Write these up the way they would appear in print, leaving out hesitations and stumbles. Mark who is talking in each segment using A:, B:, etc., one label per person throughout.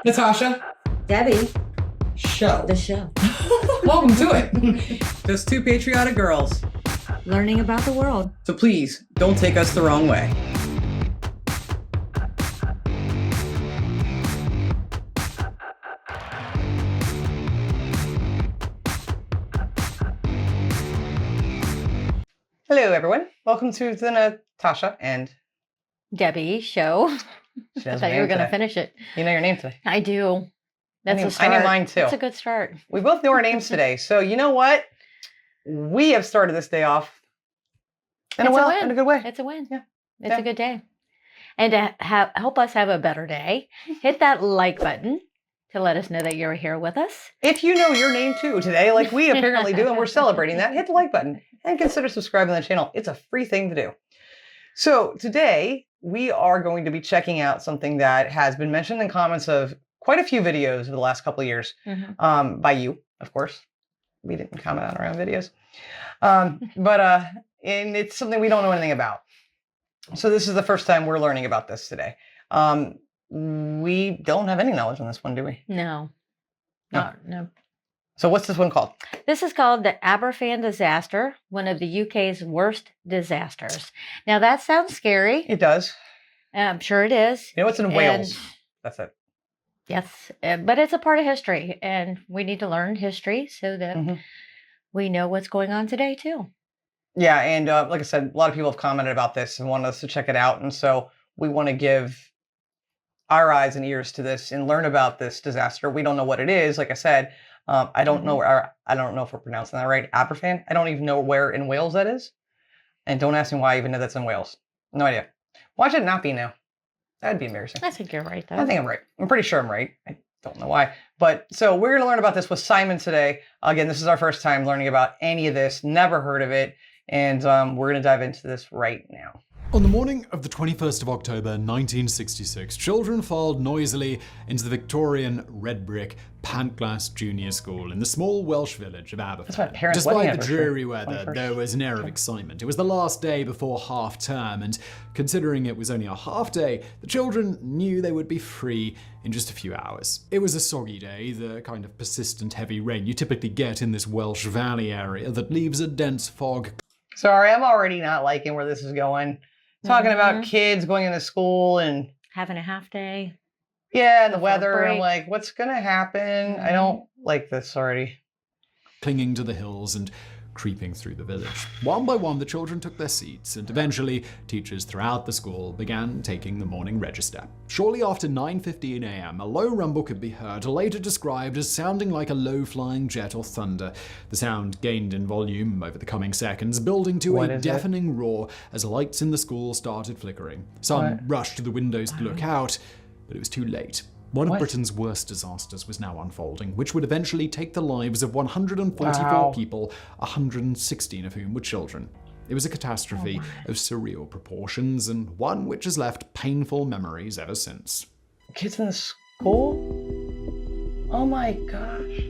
A: Natasha.
B: Debbie.
A: Show.
B: The show.
A: Welcome to it. Just two patriotic girls.
B: Learning about the world.
A: So please, don't take us the wrong way. Hello, everyone. Welcome to the Natasha and
B: Debbie show. I thought you were going to finish it.
A: You know your name today.
B: I do. That's a start.
A: I knew mine too.
B: That's a good start.
A: We both knew our names today. So you know what? We have started this day off in a good way.
B: It's a win.
A: Yeah.
B: It's a good day. And to help us have a better day, hit that like button to let us know that you're here with us.
A: If you know your name too today, like we apparently do, and we're celebrating that, hit the like button and consider subscribing to the channel. It's a free thing to do. So today we are going to be checking out something that has been mentioned in comments of quite a few videos over the last couple of years, by you, of course. We didn't comment on our own videos. And it's something we don't know anything about. So this is the first time we're learning about this today. We don't have any knowledge on this one, do we?
B: No. No.
A: So what's this one called?
B: This is called the Aberfan disaster, one of the UK's worst disasters. Now that sounds scary.
A: It does.
B: I'm sure it is.
A: You know, it's in Wales. That's it.
B: Yes, but it's a part of history, and we need to learn history so that we know what's going on today too. Yeah,
A: and like I said, a lot of people have commented about this and wanted us to check it out, and so we want to give our eyes and ears to this and learn about this disaster. We don't know what it is. Like I said, I don't know I don't know if we're pronouncing that right. Aberfan. I don't even know where in Wales that is, and don't ask me why I even know that's in Wales. No idea. Why should it not be now? That'd be embarrassing.
B: I think you're right, though.
A: I think I'm right. I'm pretty sure I'm right. I don't know why. But so we're going to learn about this with Simon today. Again, this is our first time learning about any of this. Never heard of it. And we're going to dive into this right now.
C: On the morning of the 21st of October, 1966, children filed noisily into the Victorian red brick Pantglas Junior School in the small Welsh village of Aberfan. Despite the dreary weather, there was an air of excitement. It was the last day before half term, and considering it was only a half day, the children knew they would be free in just a few hours. It was a soggy day, the kind of persistent heavy rain you typically get in this Welsh valley area that leaves a dense fog.
A: Sorry, I'm already not liking where this is going. Talking about kids going into school and
B: having a half day.
A: Yeah, and the weather. I'm like, what's going to happen? I don't like this already.
C: Clinging to the hills and creeping through the village. One by one, the children took their seats, and eventually, teachers throughout the school began taking the morning register. Shortly after 9:15 a.m., a low rumble could be heard, later described as sounding like a low-flying jet or thunder. The sound gained in volume over the coming seconds, building to a deafening roar as lights in the school started flickering. Some rushed to the windows to look out, but it was too late. One of Britain's worst disasters was now unfolding, which would eventually take the lives of 144 people, 116 of whom were children. It was a catastrophe of surreal proportions, and one which has left painful memories ever since.
A: Kids in the school? Oh my gosh.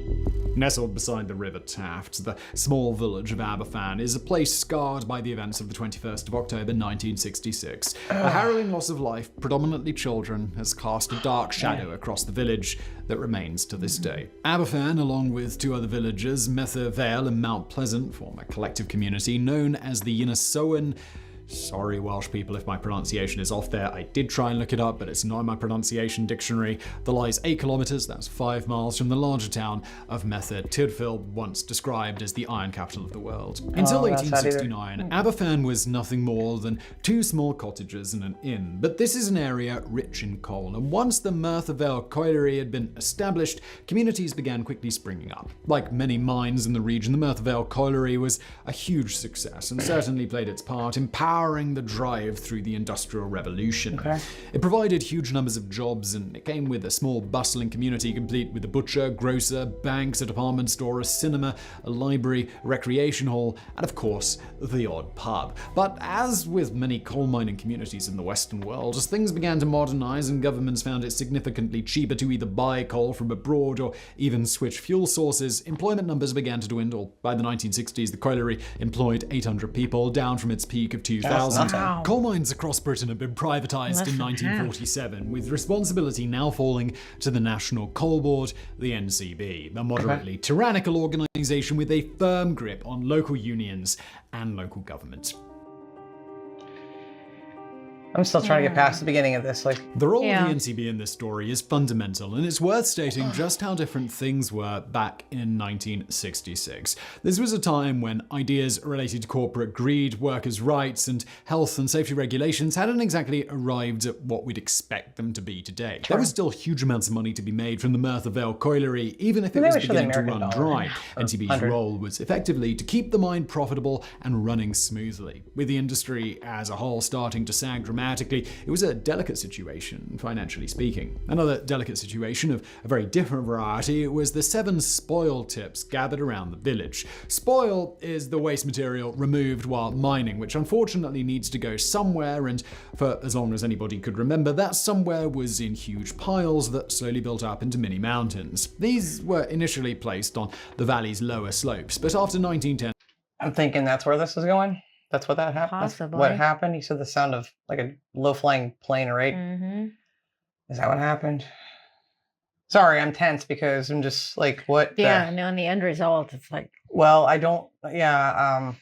C: Nestled beside the River Taft, the small village of Aberfan is a place scarred by the events of the 21st of October 1966. A harrowing loss of life, predominantly children, has cast a dark shadow across the village that remains to this day. Aberfan, along with two other villages, Merthyr Vale and Mount Pleasant, form a collective community known as the Ynysowen. Sorry, Welsh people, if my pronunciation is off there. I did try and look it up, but it's not in my pronunciation dictionary. That lies 8 kilometers, that's 5 miles, from the larger town of Merthyr Tydfil, once described as the iron capital of the world. Until 1869, Aberfan was nothing more than 2 small cottages and an inn. But this is an area rich in coal, and once the Merthyr Vale colliery had been established, communities began quickly springing up. Like many mines in the region, the Merthyr Vale colliery was a huge success and certainly played its part in powering the drive through the Industrial Revolution. It provided huge numbers of jobs, and it came with a small bustling community complete with a butcher, grocer, banks, a department store, a cinema, a library, a recreation hall, and of course, the odd pub. But as with many coal mining communities in the Western world, as things began to modernize and governments found it significantly cheaper to either buy coal from abroad or even switch fuel sources, employment numbers began to dwindle. By the 1960s, the colliery employed 800 people, down from its peak of 2,000 2000.
A: nothing.
B: Wow.
C: Coal mines across Britain had been privatised in
B: Less than half.
C: 1947, with responsibility now falling to the National Coal Board, the NCB, a moderately tyrannical organisation with a firm grip on local unions and local government.
A: I'm still trying to get past the beginning of this. Like,
C: The role
B: Yeah.
C: of the NCB in this story is fundamental, and it's worth stating just how different things were back in 1966. This was a time when ideas related to corporate greed, workers' rights, and health and safety regulations hadn't exactly arrived at what we'd expect them to be today. There was still huge amounts of money to be made from the Merthyr Vale colliery, even if it
A: Maybe
C: was
A: we should
C: beginning to
A: American
C: run
A: dollar.
C: dry. NCB's
A: 100.
C: role was effectively to keep the mine profitable and running smoothly. With the industry as a whole starting to sag dramatically, it was a delicate situation, financially speaking. Another delicate situation of a very different variety was the 7 spoil tips gathered around the village. Spoil is the waste material removed while mining, which unfortunately needs to go somewhere, and for as long as anybody could remember, that somewhere was in huge piles that slowly built up into mini mountains. These were initially placed on the valley's lower slopes, but after 1910,
A: I'm thinking that's where this is going. That's what that happened.
B: Possibly.
A: What happened? You said the sound of like a low-flying plane, right?
B: Mm-hmm.
A: Is that what happened? Sorry, I'm tense because I'm just like, what? the-
B: Yeah, no, and the end result, it's like,
A: Well, I don't. Yeah.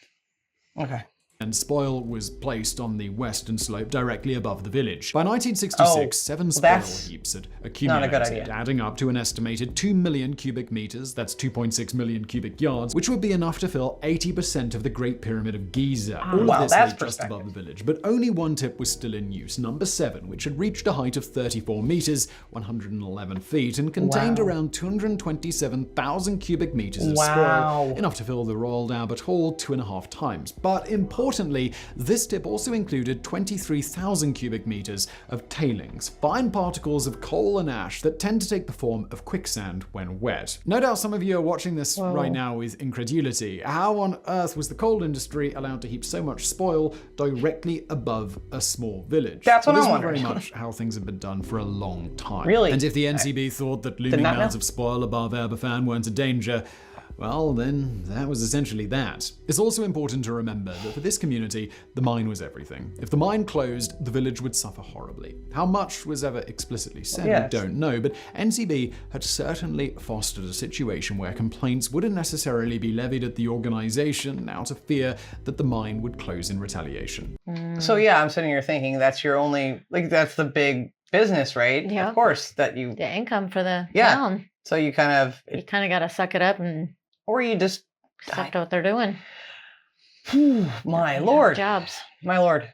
A: Okay.
C: and spoil was placed on the western slope directly above the village. By 1966, 7 spoil
A: that's
C: heaps had
A: not a
C: accumulated,
A: good idea.
C: adding up to an estimated 2 million cubic meters, that's 2.6 million cubic yards, which would be enough to fill 80% of the Great Pyramid of Giza. All
A: Wow,
C: of this
A: that's
C: lay just
A: perspective.
C: above the village, but only one tip was still in use, number 7, which had reached a height of 34 meters, 111 feet, and contained
A: Wow.
C: around 227,000 cubic meters of
A: Wow.
C: spoil, enough to fill the Royal Albert Hall 2.5 times. But importantly, this tip also included 23,000 cubic meters of tailings, fine particles of coal and ash that tend to take the form of quicksand when wet. No doubt some of you are watching this right now with incredulity. How on earth was the coal industry allowed to heap so much spoil directly above a small village?
A: That's what
C: But this
A: I'm
C: was very
A: wondering.
C: much how things have been done for a long time.
A: Really?
C: And if the NCB thought that looming
A: not
C: mounds
A: know.
C: of spoil above Aberfan weren't a danger, well, then that was essentially that. It's also important to remember that for this community, the mine was everything. If the mine closed, the village would suffer horribly. How much was ever explicitly said,
A: Yes.
C: we don't know, but NCB had certainly fostered a situation where complaints wouldn't necessarily be levied at the organization out of fear that the mine would close in retaliation.
A: So yeah, I'm sitting here thinking that's your only like that's the big business, right?
B: Yeah.
A: Of course that you.
B: the income for the
A: Yeah.
B: town.
A: So you kind of,
B: You kind of got to suck it up and
A: or you just.
B: accept what they're doing.
A: My
B: You know,
A: lord,
B: Jobs.
A: my lord.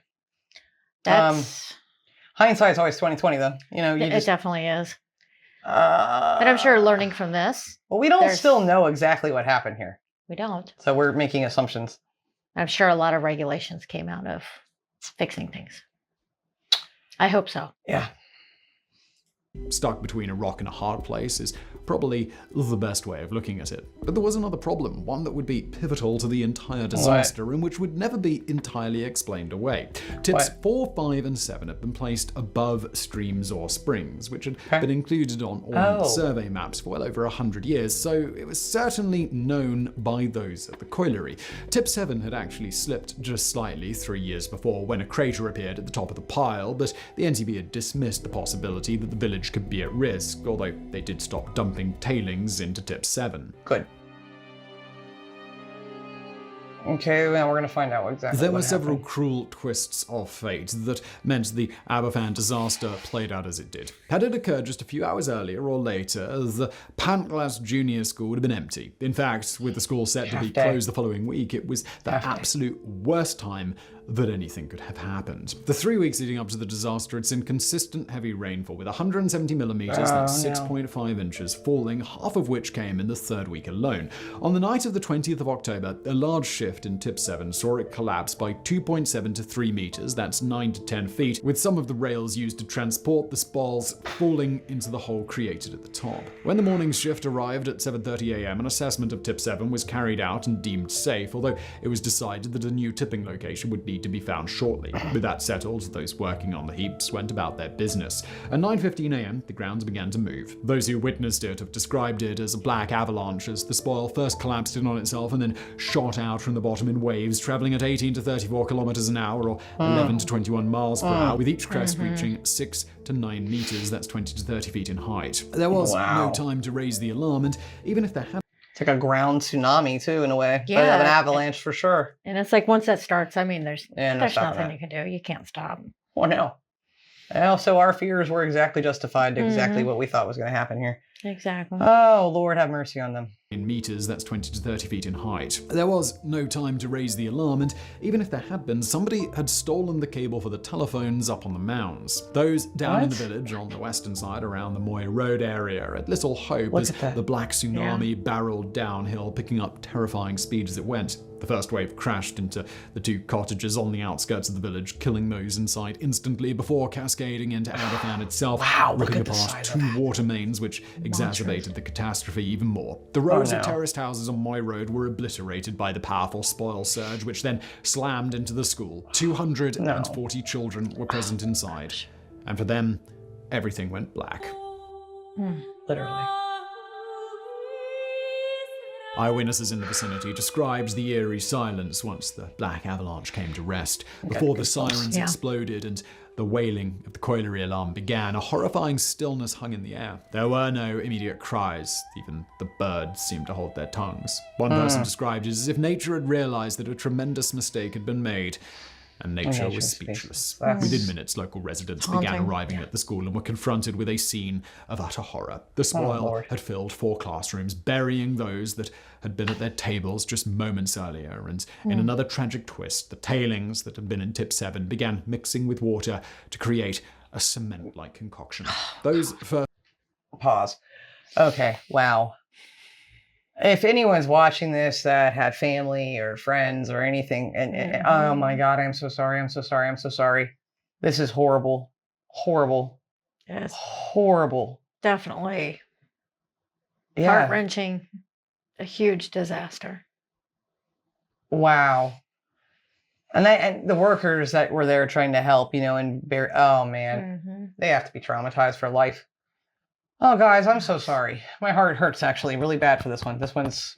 B: That's,
A: Hindsight's always 20/20, though. You know, you
B: it
A: just.
B: definitely is.
A: But
B: But I'm sure learning from this,
A: Well, we don't
B: there's-
A: still know exactly what happened here,
B: we don't.
A: so we're making assumptions.
B: I'm sure a lot of regulations came out of fixing things. I hope so.
A: Yeah.
C: Stuck between a rock and a hard place is probably the best way of looking at it. But there was another problem, one that would be pivotal to the entire disaster and which would never be entirely explained away. Tips 4, 5, and 7 have been placed above streams or springs, which had been included on all survey maps for well over 100 years, so it was certainly known by those at the colliery. Tip 7 had actually slipped just slightly 3 years before when a crater appeared at the top of the pile, but the NCB had dismissed the possibility that the village could be at risk, although they did stop dumping tailings into Tip 7.
A: Good. Okay, now we're gonna find out exactly.
C: There
A: what
C: were several
A: happened.
C: cruel twists of fate that meant the Aberfan disaster played out as it did. Had it occurred just a few hours earlier or later, the Pantglas Junior School would have been empty. In fact, with the school set to be
A: Half day.
C: closed the following week, it was the
A: Half day.
C: absolute worst time that anything could have happened. The 3 weeks leading up to the disaster had seen consistent heavy rainfall, with 170 millimeters, that's 6.5 inches, falling, half of which came in the 3rd week alone. On the night of the 20th of October, a large shift in Tip 7 saw it collapse by 2.7 to 3 meters, that's 9 to 10 feet, with some of the rails used to transport the spoils falling into the hole created at the top. When the morning's shift arrived at 7:30 a.m., an assessment of Tip 7 was carried out and deemed safe, although it was decided that a new tipping location would need be to be found shortly. With that settled, those working on the heaps went about their business. At 9:15 a.m., the grounds began to move. Those who witnessed it have described it as a black avalanche as the spoil first collapsed in on itself and then shot out from the bottom in waves, traveling at 18 to 34 kilometers an hour or 11 to 21 miles per hour, with each crest reaching 6 to 9 meters, that's 20 to 30 feet in height. There was no time to raise the alarm, and even if there had
A: It's like a ground tsunami too, in a way.
B: Yeah.
A: But an avalanche for sure.
B: And it's like once that starts, I mean, there's
A: Yeah, no
B: there's
A: stopping
B: nothing
A: that.
B: you can do. You can't stop.
A: Well, no. Well, so our fears were exactly justified to exactly what we thought was going to happen here.
B: Exactly.
A: Oh, Lord, have mercy on them.
C: in meters, that's 20 to 30 feet in height. There was no time to raise the alarm, and even if there had been, somebody had stolen the cable for the telephones up on the mounds. Those down in the village on the western side around the Moy Road area had little hope as the black tsunami barreled downhill, picking up terrifying speed as it went. The first wave crashed into the two cottages on the outskirts of the village, killing those inside instantly before cascading into Aberfan itself, ripping apart two water mains, which exacerbated the catastrophe even more. The rows of terraced houses on Moy Road were obliterated by the powerful spoil surge, which then slammed into the school. 240 children were present inside, and for them, everything went black.
A: Literally.
C: Eyewitnesses in the vicinity described the eerie silence once the black avalanche came to rest. Before the sirens exploded and the wailing of the colliery alarm began, a horrifying stillness hung in the air. There were no immediate cries. Even the birds seemed to hold their tongues. One person described it as if nature had realized that a tremendous mistake had been made. And nature was speechless. Within minutes, local residents began arriving at the school and were confronted with a scene of utter horror. The spoil had filled 4 classrooms, burying those that had been at their tables just moments earlier. And in another tragic twist, the tailings that had been in Tip 7 began mixing with water to create a cement-like concoction. Those first...
A: Pause. Okay, wow. If anyone's watching this that had family or friends or anything, and oh my God, I'm so sorry, I'm so sorry, I'm so sorry. This is horrible. Horrible.
B: Yes.
A: Horrible.
B: Definitely.
A: Yeah.
B: Heart-wrenching. A huge disaster.
A: Wow. And the workers that were there trying to help, oh man, they have to be traumatized for life. Oh, guys, I'm so sorry. My heart hurts actually really bad for this one. This one's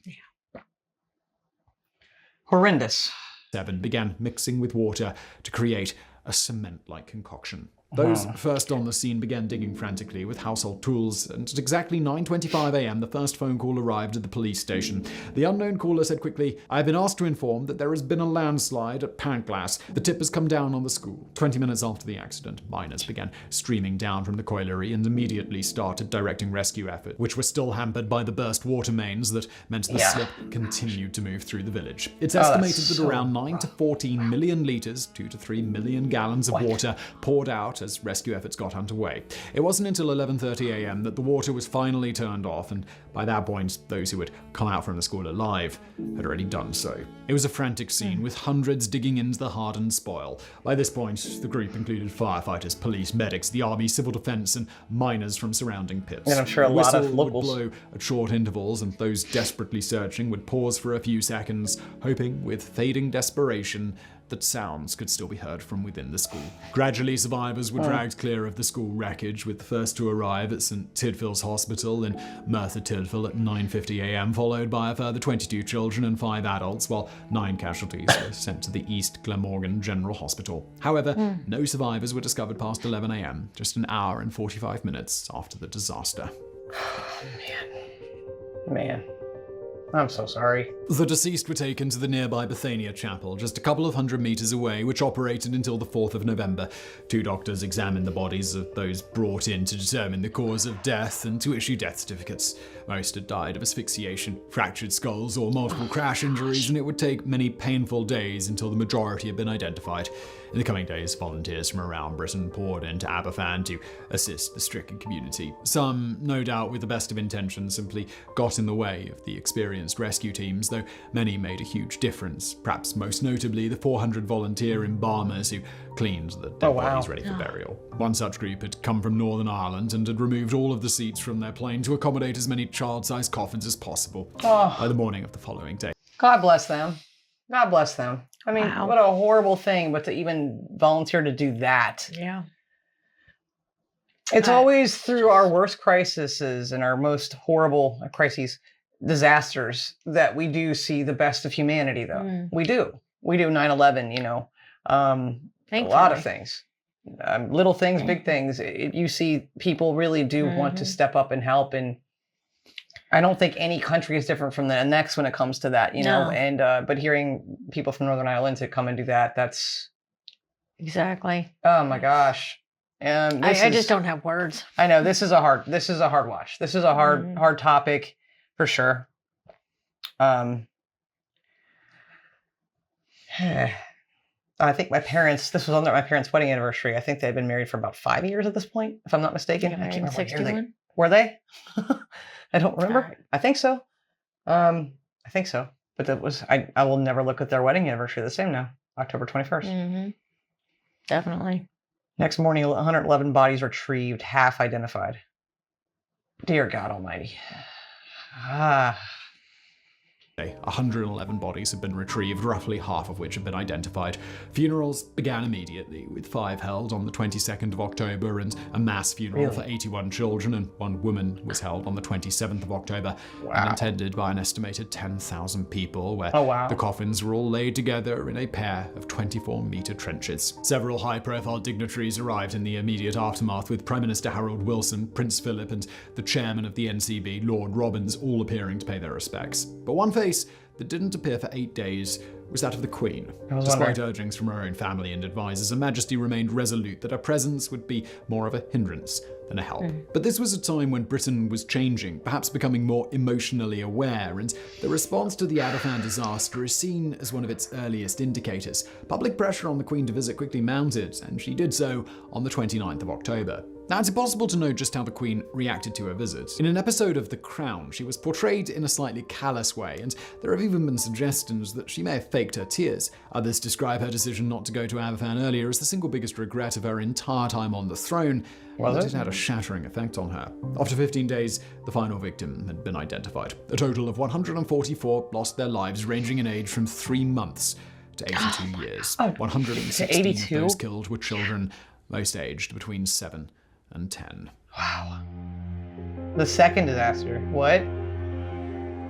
A: horrendous.
C: 7 began mixing with water to create a cement-like concoction. Those first on the scene began digging frantically with household tools, and at exactly 9:25 a.m. the first phone call arrived at the police station. The unknown caller said quickly, "I have been asked to inform that there has been a landslide at Pantglass. The tip has come down on the school." 20 minutes after the accident, miners began streaming down from the colliery and immediately started directing rescue efforts, which were still hampered by the burst water mains that meant the slip continued to move through the village. It's estimated that around 9 to 14 million litres, 2 to 3 million gallons of water poured out as rescue efforts got underway. It wasn't until 11:30 a.m. that the water was finally turned off, and by that point, those who had come out from the school alive had already done so. It was a frantic scene, with hundreds digging into the hardened spoil. By this point, the group included firefighters, police, medics, the army, civil defense, and miners from surrounding pits.
A: And I'm sure a lot of locals
C: would blow at short intervals, and those desperately searching would pause for a few seconds, hoping with fading desperation that sounds could still be heard from within the school. Gradually, survivors were dragged clear of the school wreckage, with the first to arrive at St. Tidfil's Hospital in Merthyr Tydfil at 9:50 a.m., followed by a further 22 children and 5 adults, while 9 casualties were sent to the East Glamorgan General Hospital. However, no survivors were discovered past 11 a.m., just an hour and 45 minutes after the disaster.
A: Man. I'm so sorry.
C: The deceased were taken to the nearby Bethania Chapel, just a couple of hundred meters away, which operated until the 4th of November. 2 doctors examined the bodies of those brought in to determine the cause of death and to issue death certificates. Most had died of asphyxiation, fractured skulls, or multiple crash injuries, and it would take many painful days until the majority had been identified. In the coming days, volunteers from around Britain poured into Aberfan to assist the stricken community. Some, no doubt with the best of intentions, simply got in the way of the experienced rescue teams, though many made a huge difference, perhaps most notably the 400 volunteer embalmers who cleaned the dead bodies ready for burial. One such group had come from Northern Ireland and had removed all of the seats from their plane to accommodate as many child-sized coffins as possible. By the morning of the following day,
A: God bless them. God bless them. I mean,
B: Wow.
A: what a horrible thing, but to even volunteer to do that.
B: Yeah.
A: It's always through our worst crises and our most horrible crises, disasters, that we do see the best of humanity, though.
B: Mm.
A: We do. We do 9/11, a lot of things. Little things, big things. You see people really do want to step up and help. And I don't think any country is different from the next when it comes to that,
B: No.
A: And but hearing people from Northern Ireland to come and do that, that's...
B: Exactly.
A: Oh my gosh.
B: I just don't have words.
A: I know this is a hard watch. This is a hard topic for sure. I think my parents, this was on my parents' wedding anniversary. I think they'd been married for about 5 years at this point, if I'm not mistaken. I can't remember what year
B: 61?
A: were they? I don't remember. I think so. I think so. But that was, I will never look at their wedding anniversary the same now. October 21st.
B: Mm-hmm. Definitely.
A: Next morning, 111 bodies retrieved, half identified. Dear God Almighty.
C: 111 bodies have been retrieved, roughly half of which have been identified. Funerals began immediately, with 5 held on the 22nd of October and a mass funeral for 81 children, and 1 woman was held on the 27th of October and attended by an estimated 10,000 people, where the coffins were all laid together in a pair of 24-meter trenches. Several high-profile dignitaries arrived in the immediate aftermath, with Prime Minister Harold Wilson, Prince Philip, and the chairman of the NCB, Lord Robbins, all appearing to pay their respects. But one face that didn't appear for 8 days was that of the Queen. Despite urgings from her own family and advisors, Her Majesty remained resolute that her presence would be more of a hindrance than a help. But this was a time when Britain was changing, perhaps becoming more emotionally aware, and the response to the Aberfan disaster is seen as one of its earliest indicators. Public pressure on the Queen to visit quickly mounted, and she did so on the 29th of October. Now, it's impossible to know just how the Queen reacted to her visit. In an episode of The Crown, she was portrayed in a slightly callous way, and there have even been suggestions that she may have faked her tears. Others describe her decision not to go to Aberfan earlier as the single biggest regret of her entire time on the throne, and it had a shattering effect on her. After 15 days, the final victim had been identified. A total of 144 lost their lives, ranging in age from 3 months to 82 years. 116 of those killed were children, most aged between 7 and 10.
A: Wow. The second disaster. What?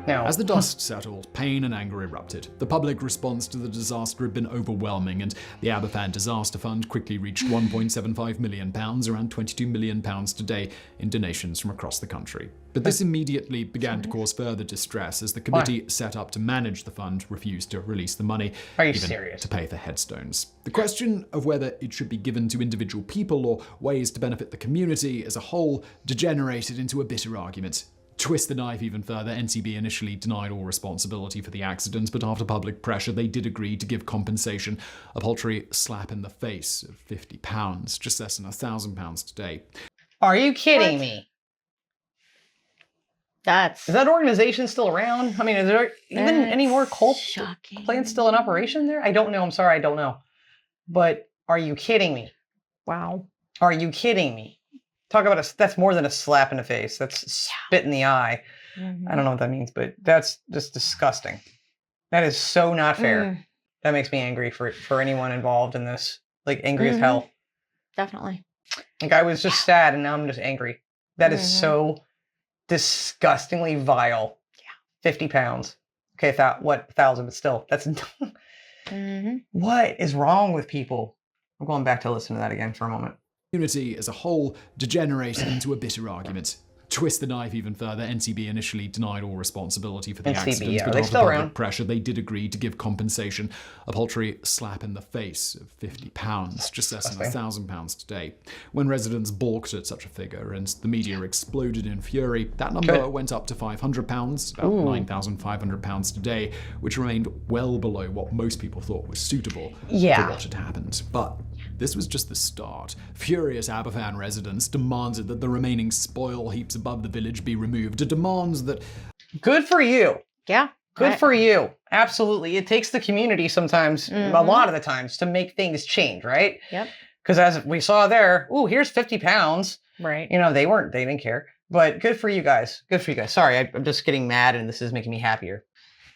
A: No.
C: As the dust settled, pain and anger erupted. The public response to the disaster had been overwhelming, and the Aberfan Disaster Fund quickly reached £1.75 million, around £22 million today, in donations from across the country. But this immediately began to cause further distress as the committee set up to manage the fund refused to release the money, to pay for headstones. The question of whether it should be given to individual people or ways to benefit the community as a whole degenerated into a bitter argument. Twist the knife even further, NCB initially denied all responsibility for the accident, but after public pressure, they did agree to give compensation, a paltry slap in the face of £50, just less than £1,000 today.
A: Are you kidding me? Is that organization still around? I mean, is there even any more coal plants still in operation there? I don't know. I'm sorry, I don't know. But are you kidding me?
B: Wow.
A: Are you kidding me? Talk about that's more than a slap in the face. That's spit in the eye. I don't know what that means, but that's just disgusting. That is so not fair. That makes me angry for anyone involved in this. Like, angry as hell.
B: Definitely.
A: Like, I was just sad, and now I'm just angry. That is so disgustingly vile. Yeah. £50. Okay, 1,000, but still, that's... What is wrong with people? I'm going back to listen to that again for a moment.
C: Community as a whole degenerated into a bitter argument. Twist the knife even further, NCB initially denied all responsibility for the accident, but after public pressure, they did agree to give compensation, a paltry slap in the face of £50, just less than £1,000 today. When residents balked at such a figure and the media exploded in fury, that number went up to £500, about £9,500 today, which remained well below what most people thought was suitable for what had happened. But this was just the start. Furious Aberfan residents demanded that the remaining spoil heaps above the village be removed, a demand that...
A: Good for you.
B: Yeah.
A: Good for you. Absolutely. It takes the community sometimes, a lot of the times, to make things change, right?
B: Yep.
A: Because as we saw there, here's £50.
B: Right.
A: You know, they didn't care. But good for you guys. Good for you guys. Sorry, I'm just getting mad and this is making me happier.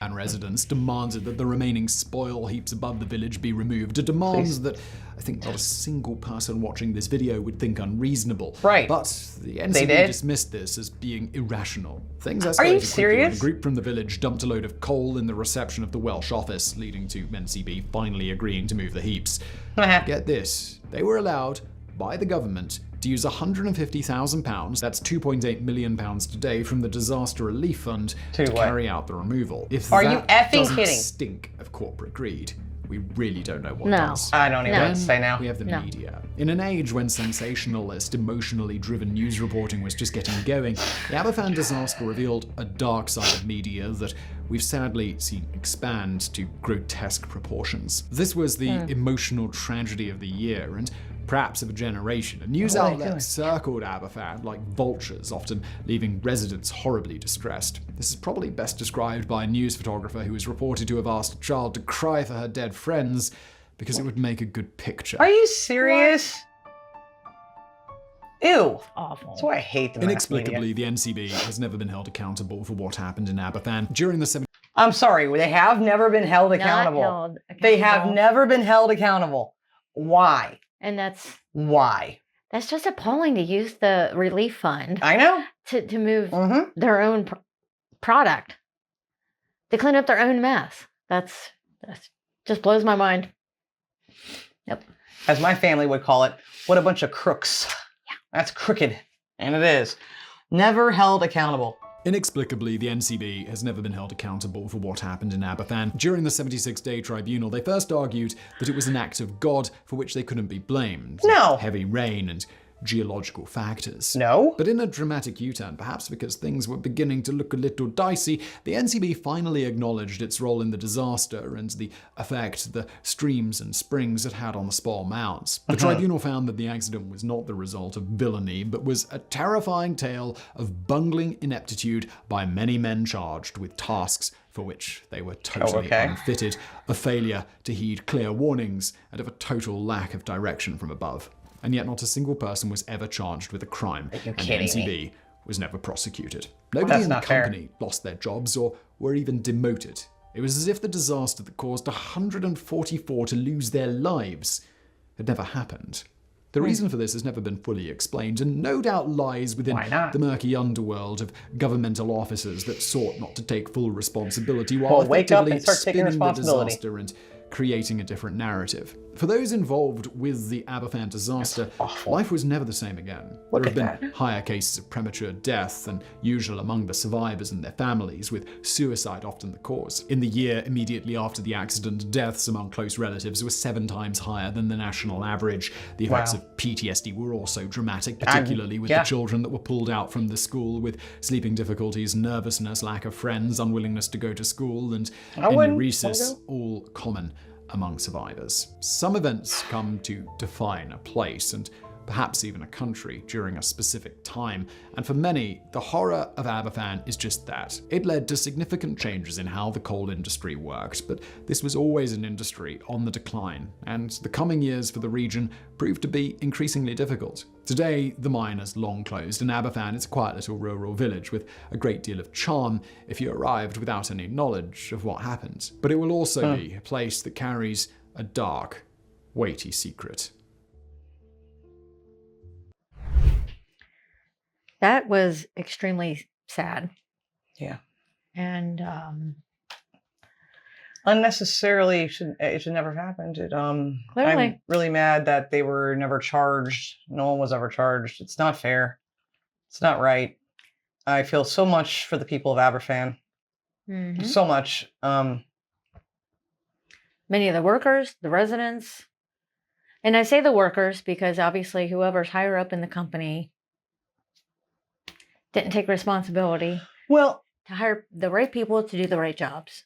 C: And residents demanded that the remaining spoil heaps above the village be removed, a demand that I think not a single person watching this video would think unreasonable.
A: Right.
C: But the NCB dismissed this as being irrational. Things escalated
A: Are you
C: quickly
A: serious?
C: when a group from the village dumped a load of coal in the reception of the Welsh office, leading to NCB finally agreeing to move the heaps. Get this, they were allowed by the government to use £150,000, that's £2.8 million today, from the Disaster Relief Fund to carry out the removal. If
A: Are
C: that
A: you effing
C: doesn't
A: kidding?
C: Stink of corporate greed, we really don't know what
B: No.
C: does.
A: I don't even know what to say now.
C: We have the media. In an age when sensationalist, emotionally driven news reporting was just getting going, the Aberfan disaster revealed a dark side of media that we've sadly seen expand to grotesque proportions. This was the emotional tragedy of the year, and perhaps of a generation. News outlets circled Aberfan like vultures, often leaving residents horribly distressed. This is probably best described by a news photographer who was reported to have asked a child to cry for her dead friends because it would make a good picture.
A: Are you serious? Ew.
B: Awful.
A: That's why I hate the mass
C: Inexplicably,
A: media.
C: the NCB has never been held accountable for what happened in Aberfan. During the 70s,
A: I'm sorry, they have never been held accountable.
B: Not held accountable.
A: They have never been held accountable. Why?
B: And that's
A: Why?
B: just appalling to use the relief fund
A: I know.
B: to move
A: Mm-hmm.
B: their own product, to clean up their own mess. That's just blows my mind. Yep.
A: As my family would call it, what a bunch of crooks.
B: Yeah.
A: That's crooked. And it is. Never held accountable.
C: Inexplicably, the NCB has never been held accountable for what happened in Aberfan. During the 76-day tribunal, they first argued that it was an act of God for which they couldn't be blamed.
A: No.
C: Heavy rain and geological factors.
A: No.
C: But in a dramatic U-turn, perhaps because things were beginning to look a little dicey, the NCB finally acknowledged its role in the disaster and the effect the streams and springs had had on the spoil mounds. The tribunal found that the accident was not the result of villainy, but was a terrifying tale of bungling ineptitude by many men charged with tasks for which they were totally unfitted, a failure to heed clear warnings, and of a total lack of direction from above. And yet not a single person was ever charged with a crime, and the NCB was never prosecuted. Nobody in the company lost their jobs or were even demoted. It was as if the disaster that caused 144 to lose their lives had never happened. The reason for this has never been fully explained, and no doubt lies within the murky underworld of governmental officers that sought not to take full responsibility while
A: wake up
C: effectively
A: and start taking
C: spinning the
A: responsibility.
C: disaster and creating a different narrative. For those involved with the Aberfan disaster, life was never the same again. There have been higher cases of premature death than usual among the survivors and their families, with suicide often the cause. In the year immediately after the accident, deaths among close relatives were 7 times higher than the national average. The effects of PTSD were also dramatic, particularly with the children that were pulled out from the school with sleeping difficulties, nervousness, lack of friends, unwillingness to go to school, and enuresis, all common among survivors. Some events come to define a place and perhaps even a country during a specific time, and for many, the horror of Aberfan is just that. It led to significant changes in how the coal industry worked, but this was always an industry on the decline, and the coming years for the region proved to be increasingly difficult. Today, the mine has long closed, and Aberfan is a quiet little rural village with a great deal of charm if you arrived without any knowledge of what happened. But it will also be a place that carries a dark, weighty secret.
B: That was extremely sad.
A: Yeah.
B: And
A: Unnecessarily, it should never have happened.
B: Clearly.
A: I'm really mad that they were never charged. No one was ever charged. It's not fair. It's not right. I feel so much for the people of Aberfan. So much.
B: Many of the workers, the residents, and I say the workers because obviously whoever's higher up in the company didn't take responsibility
A: Well,
B: to hire the right people to do the right jobs.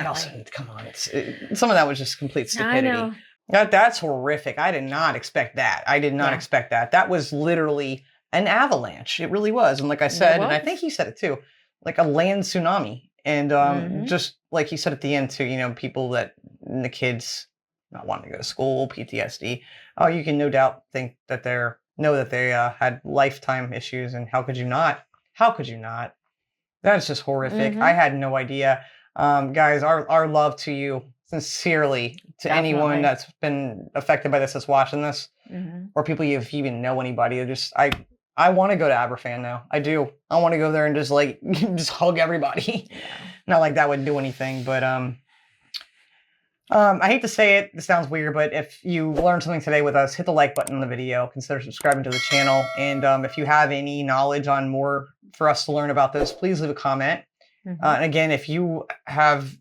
A: also, come on. Some of that was just complete stupidity.
B: I know.
A: That's horrific. I did not expect that. I did not expect that. That was literally an avalanche. It really was. And like I said, and I think he said it too, like a land tsunami. And just like he said at the end too, people that, the kids not wanting to go to school, PTSD. Oh, you can no doubt think that they had lifetime issues, and how could you not? How could you not? That is just horrific. I had no idea. Guys, our love to you, sincerely, to anyone
B: Definitely.
A: that's been affected by this, that's watching this, or people if you even know anybody. I want to go to Aberfan now. I do. I want to go there and just like just hug everybody. Not like that would do anything, but I hate to say it, this sounds weird, but if you learned something today with us, hit the like button on the video, consider subscribing to the channel, and if you have any knowledge on more for us to learn about this, please leave a comment. And again, if you have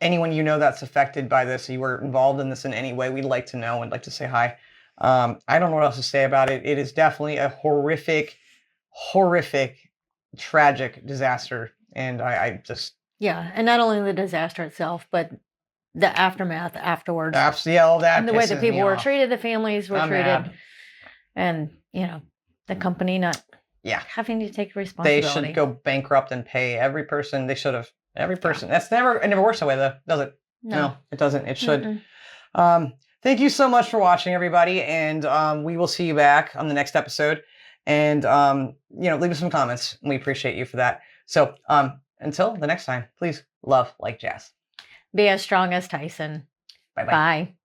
A: anyone you know that's affected by this, you were involved in this in any way, we'd like to know and like to say hi. I don't know what else to say about it. It is definitely a horrific, tragic disaster, and I just...
B: Yeah, and not only the disaster itself, but the aftermath afterwards.
A: Absolutely, all that.
B: And the way that
A: pisses
B: people
A: me
B: were
A: off.
B: treated, the families were
A: I'm
B: treated,
A: mad.
B: and the company not having to take
A: They
B: responsibility.
A: should go bankrupt and pay every person. They should have. Every person. It never works that way, though, does it? No, it doesn't. It should. Thank you so much for watching, everybody, and we will see you back on the next episode. And leave us some comments. We appreciate you for that. So until the next time, please love like jazz.
B: Be as strong as Tyson.
A: Bye-bye.
B: Bye.